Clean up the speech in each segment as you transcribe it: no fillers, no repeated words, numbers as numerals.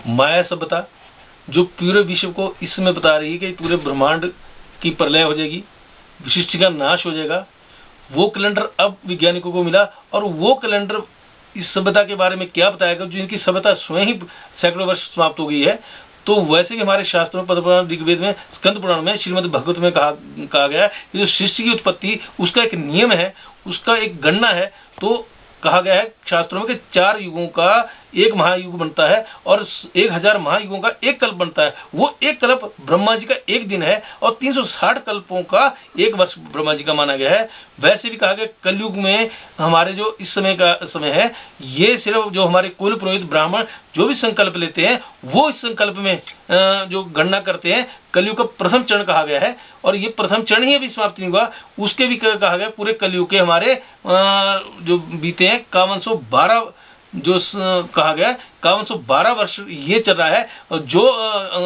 माया सभ्यता जो पूरे विश्व को इस समय बता रही है कि पूरे ब्रह्मांड की प्रलय हो जाएगी, विशिष्ट का नाश हो जाएगा, वो कैलेंडर अब वैज्ञानिकों को मिला। और वो कैलेंडर इस सभ्यता के बारे में क्या बताएगा, जो इनकी सभ्यता स्वयं ही सैकड़ों वर्ष समाप्त हो गई है। तो वैसे ही हमारे शास्त्रों में, पद्म पुराण, ऋग्वेद में, स्कंद पुराण में, श्रीमद् भागवत में कहा गया है कि जो सृष्टि की उत्पत्ति उसका एक नियम है, उसका एक गणना है। तो कहा गया है शास्त्रों में कि 4 युगों का एक महायुग बनता है और 1000 महायुगों का एक कल्प बनता है। वो एक कल्प ब्रह्मा जी का एक दिन है और 360 कल्पों का एक वर्ष ब्रह्मा जी का माना गया है। वैसे भी कहा गया कलयुग में हमारे जो इस समय का समय है, ये सिर्फ जो हमारे कुल पुरोहित ब्राह्मण जो भी संकल्प लेते हैं वो इस संकल्प में जो गणना करते हैं, कलयुग का प्रथम चरण कहा गया है। और ये प्रथम चरण ही अभी समाप्त नहीं हुआ, उसके भी कहा गया पूरे कलयुग के हमारे जो बीते हैं 5112 जो कहा गया 5112 वर्ष ये चल रहा है। और जो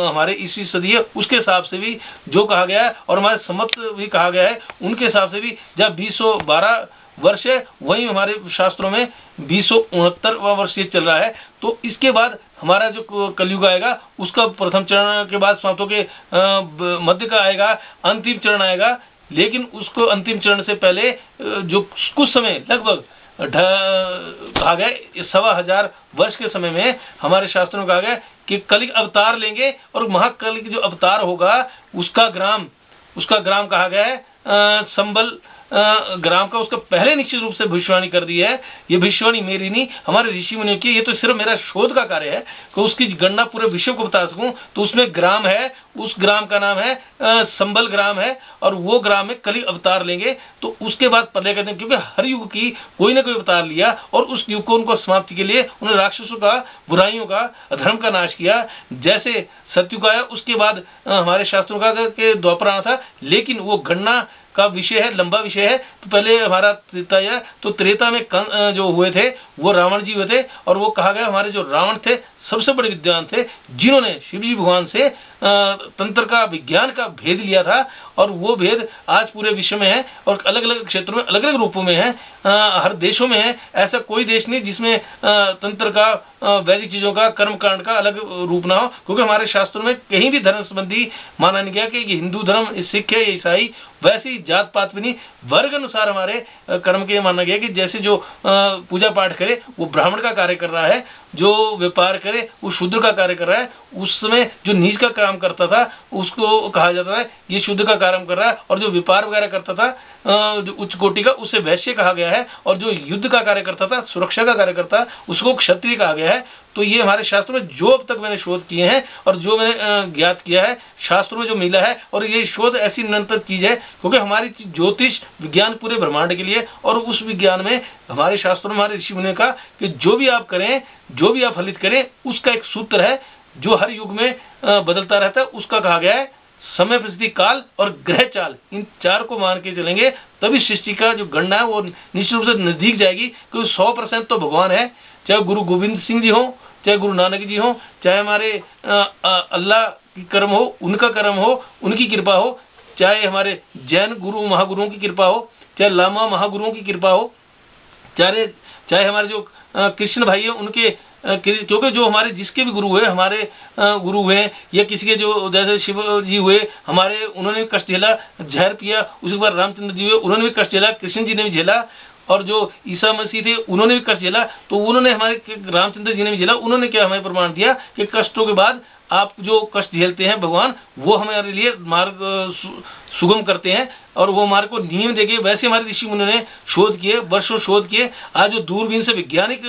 हमारे ईस्वी सदी है उसके हिसाब से भी जो कहा गया है, और हमारे सम्मत भी कहा गया है उनके हिसाब से भी जब 2012 वर्ष है, वहीं हमारे शास्त्रों में 2069वां वर्ष ये चल रहा है। तो इसके बाद हमारा जो कलयुग आएगा उसका प्रथम चरण के बाद समाप्त होकर मध्य का आएगा, अंतिम चरण आएगा। लेकिन उसको अंतिम चरण से पहले जो कुछ समय लगभग कहा गया 1500 वर्ष के समय में हमारे शास्त्रों में कहा गया कि कलिक अवतार लेंगे और महाकलिक जो अवतार होगा उसका ग्राम कहा गया है संबल ग्राम का, उसका पहले निश्चित रूप से भविष्यवाणी कर दी है। ये भविष्यवाणी मेरी नहीं, हमारे ऋषि मुनियों की। ये तो सिर्फ मेरा शोध का कार्य है कि उसकी गणना पूरे विश्व को बता सकूं। तो उसमें ग्राम है, उस ग्राम का नाम है संबल ग्राम है, और वो ग्राम में कली अवतार लेंगे। तो उसके बाद प्रलय कहते हैं, क्योंकि हर युग की कोई ना कोई अवतार लिया और उस युग को उनको समाप्ति के लिए उन्होंने राक्षसों का, बुराइयों का, अधर्म का नाश किया। जैसे सतयुग आया उसके बाद हमारे शास्त्रों का द्वापर आना था, लेकिन वो गणना का विषय है, लंबा विषय है। तो पहले हमारा त्रेता है, तो त्रेता में जो हुए थे वो रावण जी हुए थे। और वो कहा गया हमारे जो रावण थे सबसे बड़े विद्वान थे, जिन्होंने शिव जी भगवान से तंत्र का, विज्ञान का भेद लिया था। और वो भेद आज पूरे विश्व में है और अलग अलग क्षेत्रों में, अलग अलग रूपों में है, हर देशों में है। ऐसा कोई देश नहीं जिसमें तंत्र का, वैदिक चीजों का, कर्म कांड का अलग रूप ना हो। क्योंकि हमारे शास्त्रों में कहीं भी धर्म संबंधी माना नहीं गया कि ये हिंदू धर्म, सिख है, ईसाई, वैसे ही जात पात भी नहीं, वर्ग अनुसार हमारे कर्म के माना गया कि जैसे जो पूजा पाठ करे वो ब्राह्मण का कार्य कर रहा है, जो व्यापार करे वो शूद्र का कार्य कर रहा है। उस समय जो नीच का काम करता था उसको कहा जाता है ये शूद्र का काम कर रहा है, और जो व्यापार वगैरह करता था जो उच्च कोटि का, उसे वैश्य कहा गया है। और जो युद्ध का कार्य करता था, सुरक्षा का कार्य करता, उसको क्षत्रिय कहा गया है। तो ये हमारे शास्त्रों में जो अब तक मैंने शोध किए हैं और जो मैंने ज्ञात किया है, शास्त्रों में जो मिला है, और ये शोध ऐसी निरंतर चीज है क्योंकि हमारी ज्योतिष विज्ञान पूरे ब्रह्मांड के लिए, और उस विज्ञान में हमारे शास्त्रों में, हमारे ऋषि मुनियों का कि जो भी आप करें, जो भी आप फलित करें, उसका एक सूत्र है जो हर युग में बदलता रहता है। उसका कहा गया है समय, परिस्थिति, काल और ग्रह चाल, इन 4 को मान के चलेंगे तभी सृष्टि का जो गणना है वो निश्चित रूप से नजदीक जाएगी। क्योंकि 100% तो भगवान है, चाहे गुरु गोविंद सिंह जी हो, चाहे गुरु नानक जी हो, चाहे हमारे अल्लाह की कर्म हो, उनका कर्म हो, उनकी कृपा हो, चाहे हमारे जैन गुरु महागुरुओं की कृपा हो, चाहे लामा महागुरुओं की कृपा हो, चाहे हमारे जो कृष्ण भाई है उनके, क्योंकि जो हमारे जिसके भी गुरु हुए, हमारे गुरु हुए, या किसी के जो जैसे शिव जी हुए हमारे, उन्होंने भी कष्ट झेला, जहर पिया। उसके बाद रामचंद्र जी हुए, उन्होंने भी कष्ट झेला, कृष्ण जी ने भी झेला। और जो ईसा मसीह थे उन्होंने भी कष्ट झेला। तो उन्होंने, हमारे रामचंद्र जी ने भी झेला। उन्होंने क्या हमें प्रमाण दिया कि कष्टों के बाद आप जो कष्ट झेलते हैं भगवान वो हमारे लिए मार्ग सुगम करते हैं, और वो मार्ग को नियम देंगे। वैसे हमारे ऋषि मुनि ने शोध किए, वर्षों शोध किए। आज जो दूरबीन से वैज्ञानिक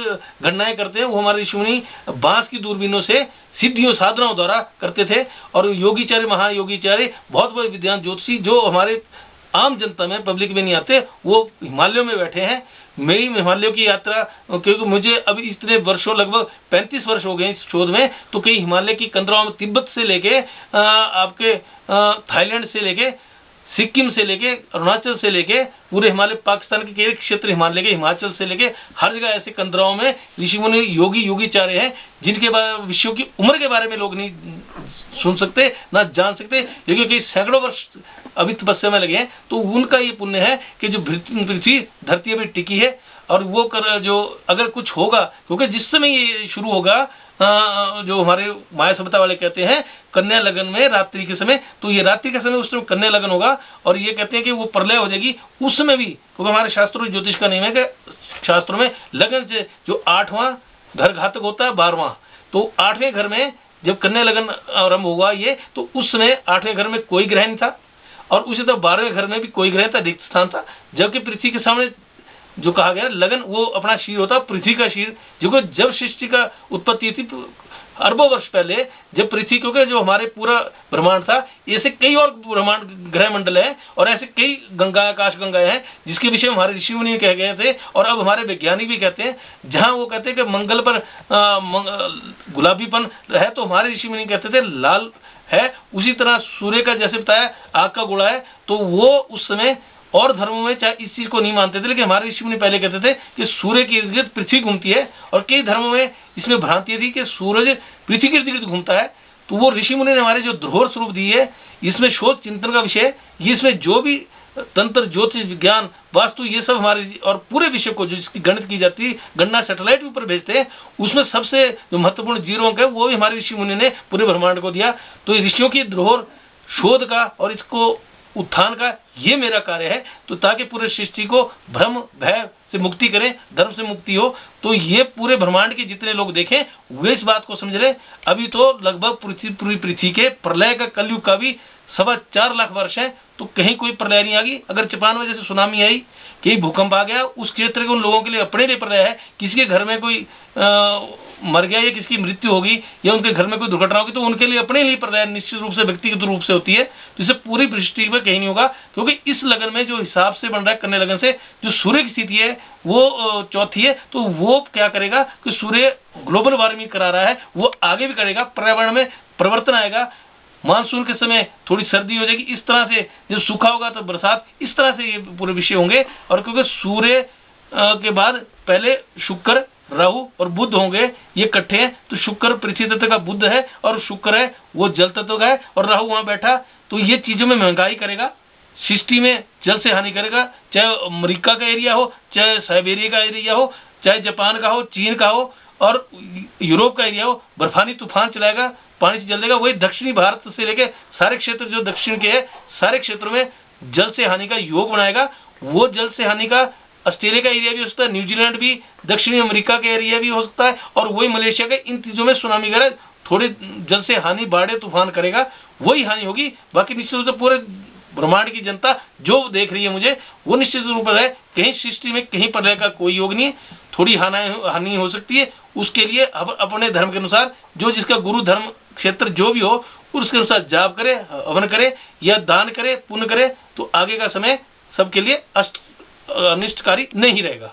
गणनाएं करते हैं वो हमारे ऋषि मुनि बांस की दूरबीनों से सिद्धियों, साधनाओं द्वारा करते थे। और योगीचार्य, महायोगीचार्य, बहुत बड़े विद्वान ज्योतिषी जो हमारे आम जनता में, पब्लिक में नहीं आते, वो हिमालयों में बैठे हैं। मेरी हिमालयों की यात्रा, क्योंकि मुझे अभी इतने वर्षों, लगभग 35 वर्ष हो गए इस शोध में, तो कई हिमालय की कंदराओं में, तिब्बत से लेके आपके थाईलैंड से लेके, सिक्किम से लेके, अरुणाचल से लेके, पूरे हिमालय, पाकिस्तान के कई क्षेत्र हिमालय के, हिमाचल से लेके हर जगह ऐसे कंदराओं में ऋषि मुनि, योगी, योगीचार्य हैं जिनके विषयों की उम्र के बारे में लोग नहीं सुन सकते, ना जान सकते, क्योंकि सैकड़ों वर्ष अभी तपस्या में लगे हैं, तो उनका ये पुण्य है कि जो पृथ्वी धरती अभी टिकी है। और वो कर जो अगर कुछ होगा, क्योंकि जिस समय ये शुरू होगा, जो हमारे माया सभ्यता वाले कहते हैं कन्या लगन में रात्रि के समय, तो ये रात्रि के समय उस समय कन्या लगन होगा। और ये कहते हैं कि वो प्रलय हो जाएगी उस समय भी, क्योंकि हमारे शास्त्रों में ज्योतिष का नियम है कि शास्त्रों में लगन से जो 8वां घर घातक होता है 12वां, तो 8वें घर में जब कन्या लगन आरंभ होगा ये, तो उस समय 8वें घर में कोई ग्रह नहीं था, और उसी तरह 12वें घर में भी कोई ग्रह था, रिक्त स्थान था। जबकि पृथ्वी के सामने जो कहा गया लगन, वो अपना शीर होता, पृथ्वी का शीर, जो जब सृष्टि का उत्पत्ति थी अरबों वर्ष पहले, जब पृथ्वी, क्योंकि जो हमारे पूरा ब्रह्मांड था, ऐसे कई और ब्रह्मांड ग्रह मंडल है और ऐसे कई गंगा आकाश गंगाएं हैं जिसके विषय में हमारे ऋषि मुनि कह गए थे, और अब हमारे वैज्ञानिक भी कहते हैं। जहां वो कहते हैं कि मंगल पर गुलाबीपन है, तो हमारे ऋषि मुनि कहते थे लाल है। उसी तरह सूर्य का जैसे बताया आग का गोला है, तो वो उस समय और धर्मों में चाहे इस चीज को नहीं मानते थे, लेकिन हमारे ऋषि मुनि पहले कहते थे कि सूर्य के इर्द गिर्द पृथ्वी घूमती है, और कई धर्मों में इसमें भ्रांति थी कि सूरज पृथ्वी के इर्द गिर्द घूमता है। तो वो ऋषि मुनि ने हमारे जो धरोहर स्वरूप दी है, इसमें शोध चिंतन का विषय, ये इसमें जो भी तंत्र ज्योतिष विज्ञान वास्तु ये सब हमारे और पूरे विषय को जो जिसकी गणित की जाती है, गणना सैटेलाइट के ऊपर भेजते हैं, उसमें सबसे जो महत्वपूर्ण 0 अंक है वो भी हमारे ऋषि मुनि ने पूरे ब्रह्मांड को दिया। तो ये ऋषियों की धरोहर शोध का और इसको उत्थान का ये मेरा कार्य है, तो ताकि पूरे सृष्टि को भ्रम भय से मुक्ति करें, धर्म से मुक्ति हो। तो ये पूरे ब्रह्मांड के जितने लोग देखें वे इस बात को समझ लें। अभी तो लगभग पूरी पृथ्वी के प्रलय का, कलयुग का भी 4.25 लाख वर्ष है, तो कहीं कोई प्रलय नहीं आ गई। अगर जापान में जैसे सुनामी आई, कहीं भूकंप आ गया, उस क्षेत्र के उन लोगों के लिए अपने लिए प्रलय है। किसी के घर में कोई मर गया या किसी की मृत्यु होगी या उनके घर में कोई दुर्घटना होगी, तो उनके लिए अपने लिए प्रलय निश्चित रूप से व्यक्तिगत रूप से होती है। तो इसे पूरी सृष्टि में कहीं नहीं होगा, क्योंकि इस लगन में जो हिसाब से बन रहा है कन्या लगन से, जो सूर्य की स्थिति है वो चौथी है, तो वो क्या करेगा कि सूर्य ग्लोबल वार्मिंग करा रहा है, वो आगे भी करेगा, पर्यावरण में परिवर्तन आएगा। मानसून के समय थोड़ी सर्दी हो जाएगी, इस तरह से जब सूखा होगा तो बरसात, इस तरह से ये पूरे विषय होंगे। और क्योंकि सूर्य के बाद पहले शुक्र, राहु और बुध होंगे, ये इकट्ठे हैं। तो शुक्र पृथ्वी तत्व का बुध है और शुक्र है वो जल तत्व का है, और राहु वहां बैठा, तो ये चीजों में महंगाई करेगा, सृष्टि में जल से हानि करेगा। चाहे अमेरिका का एरिया हो, चाहे साइबेरिया का एरिया हो, चाहे जापान का हो, चीन का हो और यूरोप का एरिया हो, बर्फानी तूफान चलाएगा, पानी से जल देगा। वही दक्षिणी भारत से लेके सारे क्षेत्र जो दक्षिण के है, सारे क्षेत्रों में जल से हानि का योग बनाएगा। वो जल से हानि का ऑस्ट्रेलिया का एरिया भी हो सकता है, न्यूजीलैंड भी, दक्षिणी अमेरिका का एरिया भी हो सकता है, और वही मलेशिया के, इन चीजों में सुनामी वगैरह थोड़े जल से हानि, बाढ़ तूफान करेगा, वही हानि होगी। बाकी निश्चित रूप से पूरे ब्रह्मांड की जनता जो देख रही है मुझे, वो निश्चित रूप से कहीं सृष्टि में कहीं प्रलय का कोई योग नहीं है। थोड़ी हानि हो सकती है, उसके लिए अब अपने धर्म के अनुसार जो जिसका गुरु धर्म क्षेत्र जो भी हो, उसके अनुसार जाप करे, हवन करे या दान करे, पुण्य करे, तो आगे का समय सबके लिए अनिष्टकारी नहीं रहेगा।